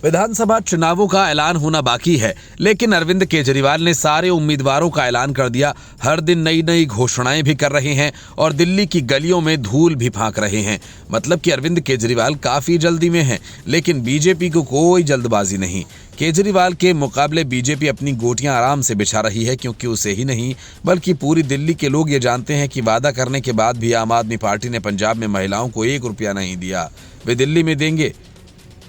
विधानसभा चुनावों का ऐलान होना बाकी है, लेकिन अरविंद केजरीवाल ने सारे उम्मीदवारों का ऐलान कर दिया। हर दिन नई नई घोषणाएं भी कर रहे हैं और दिल्ली की गलियों में धूल भी फांक रहे हैं। मतलब कि अरविंद केजरीवाल काफी जल्दी में हैं, लेकिन बीजेपी को कोई जल्दबाजी नहीं। केजरीवाल के मुकाबले बीजेपी अपनी गोटियां आराम से बिछा रही है, क्योंकि उसे ही नहीं बल्कि पूरी दिल्ली के लोग ये जानते हैं कि वादा करने के बाद भी आम आदमी पार्टी ने पंजाब में महिलाओं को 1 रुपया नहीं दिया। वे दिल्ली में देंगे,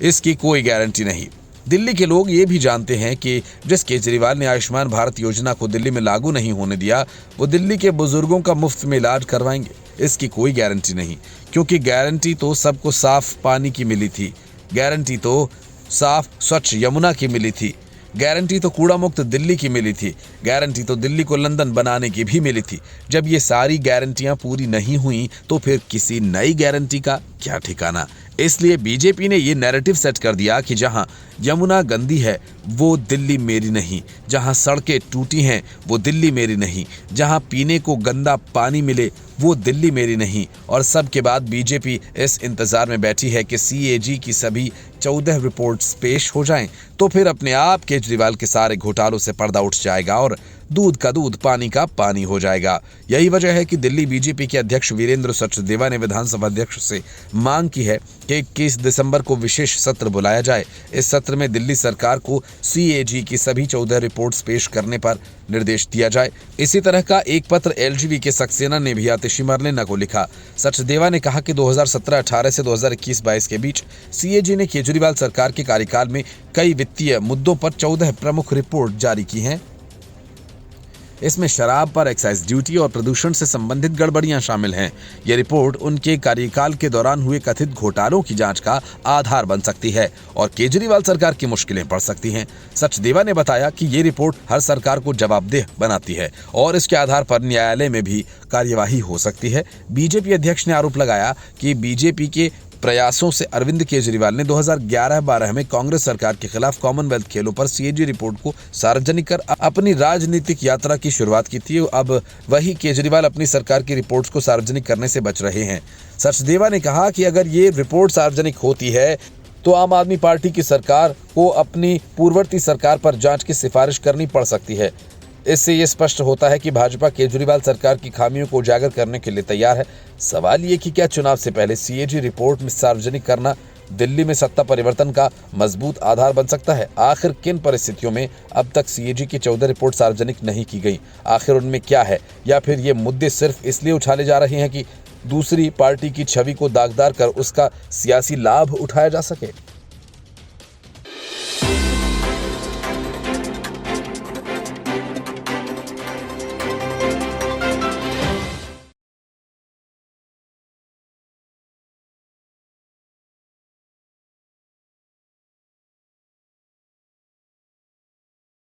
इसकी कोई गारंटी नहीं। दिल्ली के लोग ये भी जानते हैं कि जिस केजरीवाल ने आयुष्मान भारत योजना को दिल्ली में लागू नहीं होने दिया, वो दिल्ली के बुजुर्गों का मुफ्त में इलाज करवाएंगे, इसकी कोई गारंटी नहीं। क्योंकि गारंटी तो सबको साफ पानी की मिली थी, गारंटी तो साफ स्वच्छ यमुना की मिली थी, गारंटी तो कूड़ा मुक्त दिल्ली की मिली थी, गारंटी तो दिल्ली को लंदन बनाने की भी मिली थी। जब ये सारी गारंटियां पूरी नहीं हुई तो फिर किसी नई गारंटी का क्या ठिकाना। इसलिए बीजेपी ने ये नैरेटिव सेट कर दिया कि जहां यमुना गंदी है वो दिल्ली मेरी नहीं, जहां सड़कें टूटी हैं वो दिल्ली मेरी नहीं, जहां पीने को गंदा पानी मिले वो दिल्ली मेरी नहीं। और सबके बाद बीजेपी इस इंतजार में बैठी है कि सीएजी की सभी 14 रिपोर्ट्स पेश हो जाएं, तो फिर अपने आप केजरीवाल के सारे घोटालों से पर्दा उठ जाएगा और दूध का दूध पानी का पानी हो जाएगा। यही वजह है कि दिल्ली बीजेपी के अध्यक्ष वीरेंद्र सचदेवा ने विधानसभा अध्यक्ष से मांग की है कि 21 दिसंबर को विशेष सत्र बुलाया जाए। इस सत्र में दिल्ली सरकार को सीएजी की सभी 14 रिपोर्ट्स पेश करने पर निर्देश दिया जाए। इसी तरह का एक पत्र एलजीबी के सक्सेना ने भी आतिशी मरलेना को लिखा। सचदेवा ने कहा कि 2017-18 से 2021-22 के बीच सीएजी ने केजरीवाल सरकार के कार्यकाल में कई वित्तीय मुद्दों पर 14 प्रमुख रिपोर्ट जारी की हैं। इसमें शराब पर एक्साइज ड्यूटी और प्रदूषण से संबंधित गड़बड़ियां शामिल हैं। ये रिपोर्ट उनके कार्यकाल के दौरान हुए कथित घोटालों की जांच का आधार बन सकती है और केजरीवाल सरकार की मुश्किलें बढ़ सकती हैं। सचदेवा ने बताया कि ये रिपोर्ट हर सरकार को जवाबदेह बनाती है और इसके आधार पर न्यायालय में भी कार्यवाही हो सकती है। बीजेपी अध्यक्ष ने आरोप लगाया कि बीजेपी के प्रयासों से अरविंद केजरीवाल ने 2011-12 में कांग्रेस सरकार के खिलाफ कॉमनवेल्थ खेलों पर सीएजी रिपोर्ट को सार्वजनिक कर अपनी राजनीतिक यात्रा की शुरुआत की थी। अब वही केजरीवाल अपनी सरकार की रिपोर्ट्स को सार्वजनिक करने से बच रहे हैं। सचदेवा ने कहा कि अगर ये रिपोर्ट सार्वजनिक होती है तो आम आदमी पार्टी की सरकार को अपनी पूर्ववर्ती सरकार पर जांच की सिफारिश करनी पड़ सकती है। इससे ये स्पष्ट होता है कि भाजपा केजरीवाल सरकार की खामियों को उजागर करने के लिए तैयार है। सवाल ये कि क्या चुनाव से पहले सीएजी रिपोर्ट में सार्वजनिक करना दिल्ली में सत्ता परिवर्तन का मजबूत आधार बन सकता है। आखिर किन परिस्थितियों में अब तक सीएजी की 14 रिपोर्ट सार्वजनिक नहीं की गई, आखिर उनमें क्या है, या फिर ये मुद्दे सिर्फ इसलिए उछाले जा रहे हैं कि दूसरी पार्टी की छवि को दागदार कर उसका सियासी लाभ उठाया जा सके।